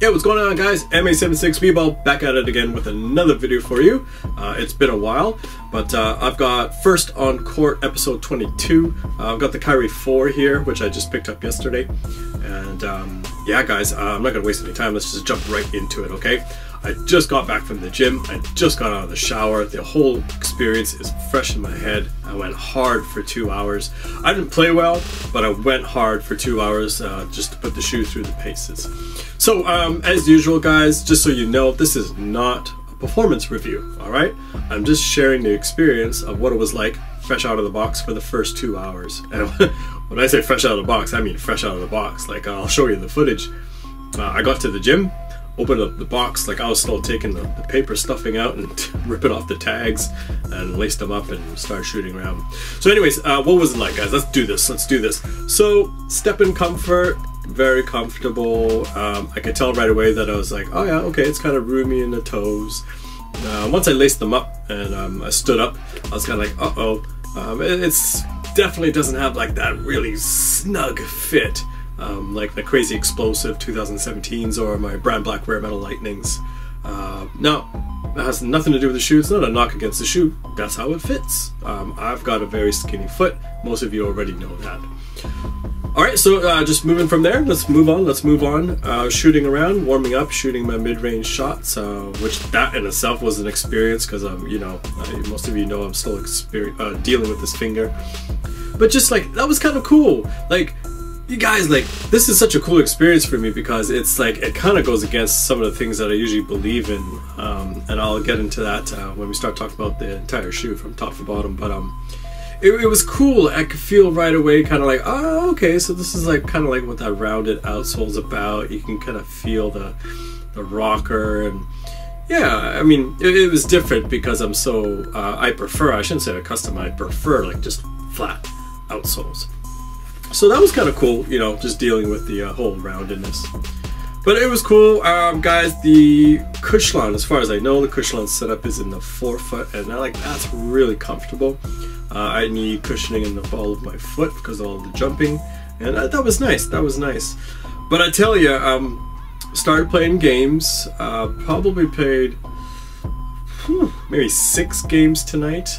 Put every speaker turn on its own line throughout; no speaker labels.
Hey, what's going on, guys? MA76 Speedball back at it again with another video for you. It's been a while, but I've got First on Court episode 22. I've got the Kyrie 4 here, which I just picked up yesterday. And yeah, guys, I'm not gonna waste any time. Let's just jump right into it, okay? I just got back from the gym. I just got out of the shower. The whole experience is fresh in my head. I went hard for 2 hours. I didn't play well, but I went hard for 2 hours just to put the shoe through the paces. So as usual, guys, just so you know, this is not a performance review, all right? I'm just sharing the experience of what it was like fresh out of the box for the first 2 hours. And when I say fresh out of the box, I mean fresh out of the box. Like, I'll show you the footage. I got to the gym, opened up the box, like I was still taking the paper stuffing out and ripping off the tags and laced them up and started shooting around. So anyways, what was it like, guys? Let's do this. So step in comfort, very comfortable. I could tell right away that I was like, oh yeah, okay, it's kind of roomy in the toes. Once I laced them up and I stood up, I was kind of like, uh-oh. It's definitely doesn't have like that really snug fit. Like the Crazy Explosive 2017s or my Brown Black Rare Metal Lightnings. No, that has nothing to do with the shoe. It's not a knock against the shoe. That's how it fits. I've got a very skinny foot. Most of you already know that. Alright, so just moving from there, let's move on. Shooting around, warming up, shooting my mid-range shots, which that in itself was an experience because, you know, most of you know I'm still dealing with this finger. But just like, that was kind of cool. Like, you guys, like, this is such a cool experience for me because it's like, it kind of goes against some of the things that I usually believe in, and I'll get into that when we start talking about the entire shoe from top to bottom. But it was cool. I could feel right away kind of like, oh, okay, so this is like kind of like what that rounded outsole's about. You can kind of feel the rocker, and yeah, I mean, it was different because I'm so, I shouldn't say custom, I prefer like just flat outsoles. So that was kind of cool, you know, just dealing with the whole roundedness. But it was cool, guys. The Cushlan, as far as I know, the Cushlan setup is in the forefoot, and I like that's really comfortable. I need cushioning in the ball of my foot because of all the jumping, and that was nice. That was nice. But I tell you, started playing games. Probably played maybe 6 games tonight.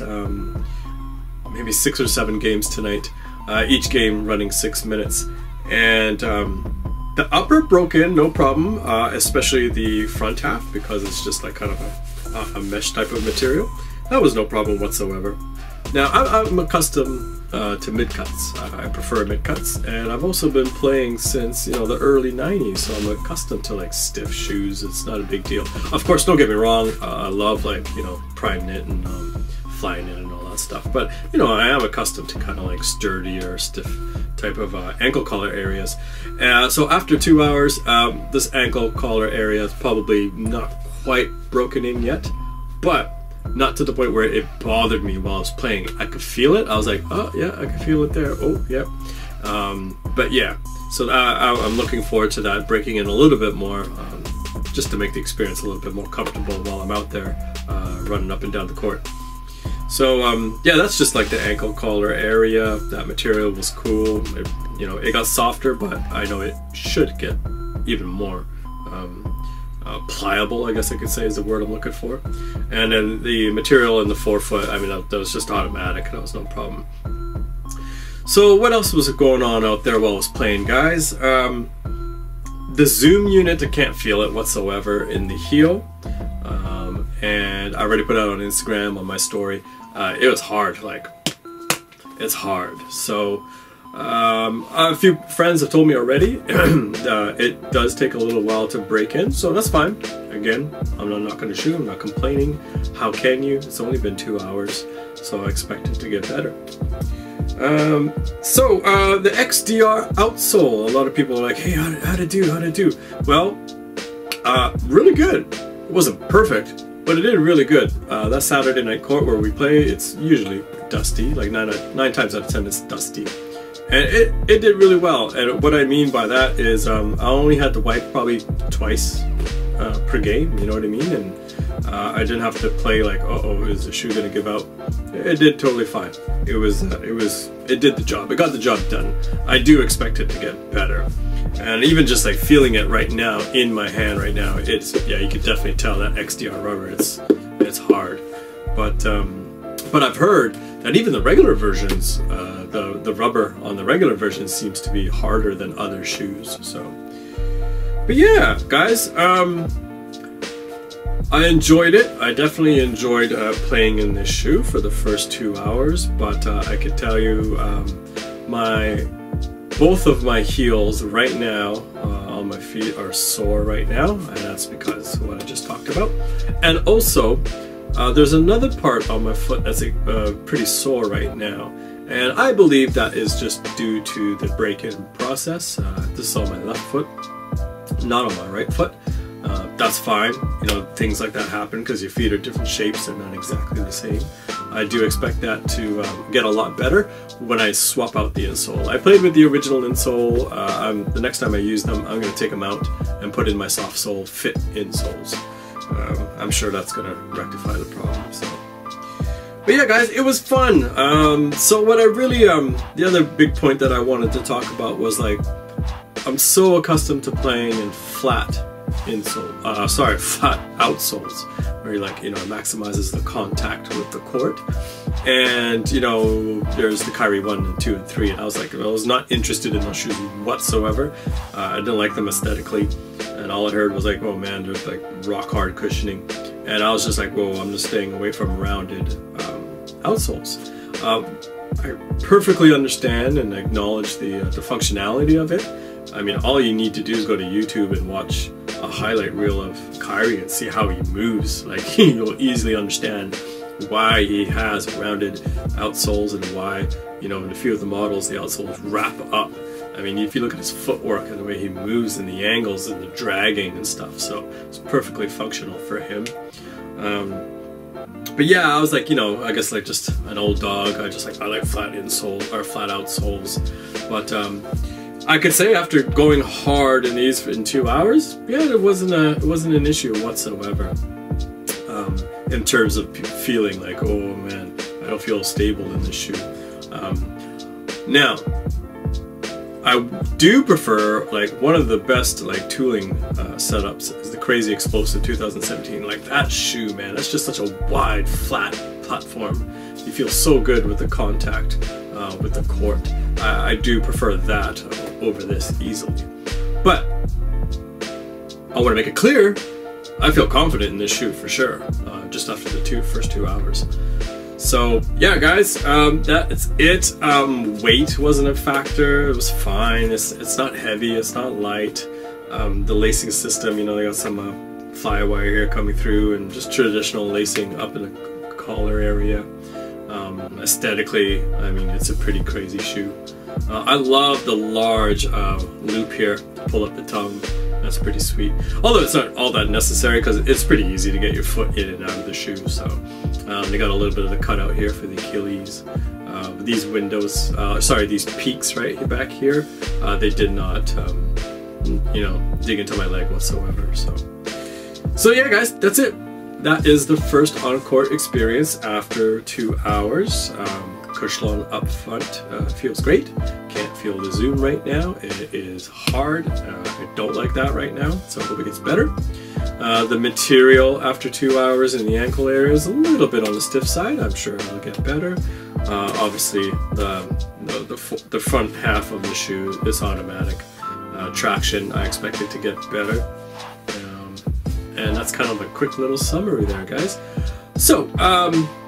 Maybe 6 or 7 games tonight. Each game running 6 minutes, and the upper broke in no problem, especially the front half because it's just like kind of a mesh type of material. That was no problem whatsoever. Now I'm accustomed to mid cuts. I prefer mid cuts, and I've also been playing since, you know, the early 90s, so I'm accustomed to like stiff shoes. It's not a big deal. Of course, don't get me wrong, I love, like, you know, prime knit and fly knit and all that stuff, but you know, I am accustomed to kind of like sturdier, stiff type of ankle collar areas. So after 2 hours, this ankle collar area is probably not quite broken in yet, but not to the point where it bothered me while I was playing. I could feel it. I was like, oh yeah, I can feel it there. Oh yeah. But yeah, so I'm looking forward to that breaking in a little bit more, just to make the experience a little bit more comfortable while I'm out there running up and down the court. So yeah, that's just like the ankle collar area. That material was cool. You know, it got softer, but I know it should get even more pliable, I guess I could say is the word I'm looking for. And then the material in the forefoot, I mean, that was just automatic. That was no problem. So what else was going on out there while I was playing, guys? The zoom unit, I can't feel it whatsoever in the heel. And I already put it out on Instagram on my story. It was hard, like, it's hard. So a few friends have told me already it does take a little while to break in, so that's fine. Again, I'm not going to shoot, I'm not complaining. How can you? It's only been 2 hours, so I expect it to get better. The XDR outsole, a lot of people are like, hey, how'd it do? Well, really good. It wasn't perfect, but it did really good. That Saturday night court where we play, it's usually dusty, like 9 times out of 10 it's dusty. And it did really well. And what I mean by that is I only had to wipe probably twice per game, you know what I mean? And I didn't have to play like, uh-oh, is the shoe gonna give out? It did totally fine. It did the job. It got the job done. I do expect it to get better. And even just like feeling it right now in my hand right now, it's, yeah, you can definitely tell that XDR rubber, it's hard. But I've heard that even the regular versions, the rubber on the regular versions seems to be harder than other shoes. So, but yeah, guys, I enjoyed it. I definitely enjoyed playing in this shoe for the first 2 hours, but I could tell you both of my heels right now on my feet are sore right now, and that's because of what I just talked about. And also, there's another part on my foot that's pretty sore right now, and I believe that is just due to the break-in process. This is on my left foot, not on my right foot. That's fine, you know, things like that happen because your feet are different shapes, they're not exactly the same. I do expect that to get a lot better when I swap out the insole. I played with the original insole. The next time I use them, I'm going to take them out and put in my soft sole fit insoles. I'm sure that's going to rectify the problem. So, but yeah, guys, it was fun. So what I really, the other big point that I wanted to talk about was, like, I'm so accustomed to playing in flat flat outsoles, where you're like, you know, it maximizes the contact with the court. And, you know, there's the Kyrie 1 and 2 and 3, and I was like, I was not interested in those shoes whatsoever. I didn't like them aesthetically, and all I heard was like, oh man, there's like rock hard cushioning, and I was just like, whoa, I'm just staying away from rounded outsoles. I perfectly understand and acknowledge the functionality of it. I mean, all you need to do is go to YouTube and watch a highlight reel of Kyrie and see how he moves. Like, you'll easily understand why he has rounded outsoles and why, you know, in a few of the models the outsoles wrap up. I mean, if you look at his footwork and the way he moves and the angles and the dragging and stuff, so it's perfectly functional for him. But yeah, I was like, you know, I guess like just an old dog, I like flat insole or flat outsoles. But I could say after going hard in these in 2 hours, yeah, it wasn't an issue whatsoever. In terms of feeling like, oh man, I don't feel stable in this shoe. Now, I do prefer, like, one of the best like tooling setups is the Crazy Explosive 2017. Like, that shoe, man, that's just such a wide, flat platform. You feel so good with the contact with the court. I do prefer that over this easily. But I want to make it clear, I feel confident in this shoe for sure, just after the first 2 hours. So yeah, guys, that's it. Weight wasn't a factor. It was fine. It's not heavy. It's not light. The lacing system, you know, they got some flywire here coming through, and just traditional lacing up in the collar area. Aesthetically, I mean, it's a pretty crazy shoe. I love the large loop here to pull up the tongue. That's pretty sweet. Although it's not all that necessary because it's pretty easy to get your foot in and out of the shoe. So they got a little bit of the cutout here for the Achilles. These windows, these peaks right back here, they did not, you know, dig into my leg whatsoever. So yeah, guys, that's it. That is the first on-court experience after 2 hours. Cushlon up front feels great. Can't feel the zoom right now. It is hard. I don't like that right now, so I hope it gets better. The material after 2 hours in the ankle area is a little bit on the stiff side. I'm sure it'll get better. Obviously, the front half of the shoe is automatic. Traction, I expect it to get better. And that's kind of a quick little summary there, guys. So,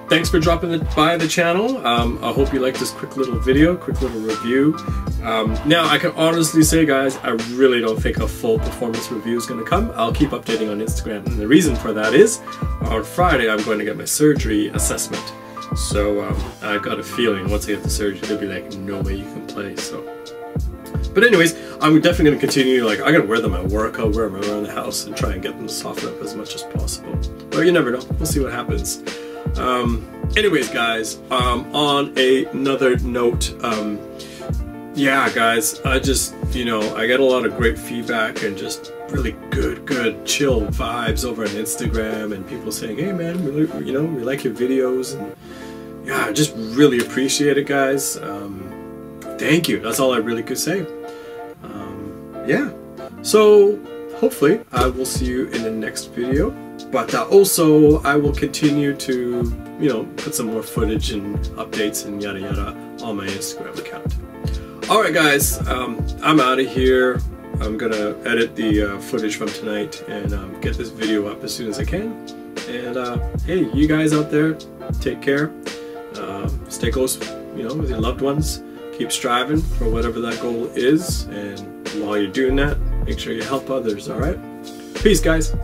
thanks for dropping by the channel. I hope you liked this quick little video, quick little review. Now, I can honestly say, guys, I really don't think a full performance review is going to come. I'll keep updating on Instagram, and the reason for that is, on Friday, I'm going to get my surgery assessment. So, I've got a feeling once I get the surgery, they'll be like, no way you can play, so. But anyways, I'm definitely going to continue, like, I'm going to wear them at work, I'll wear them around the house and try and get them to soften up as much as possible. But you never know, we'll see what happens. Anyways, guys, on another note, yeah, guys, I just, you know, I get a lot of great feedback and just really good, chill vibes over on Instagram, and people saying, hey man, we like your videos, and yeah, I just really appreciate it, guys. Thank you, that's all I really could say. yeah, so hopefully I will see you in the next video. But also I will continue to, you know, put some more footage and updates and yada yada on my Instagram account. Alright guys, I'm out of here. I'm gonna edit the footage from tonight and get this video up as soon as I can. And hey, you guys out there, take care. Stay close, you know, with your loved ones. Keep striving for whatever that goal is. And while you're doing that, make sure you help others, alright? Peace, guys.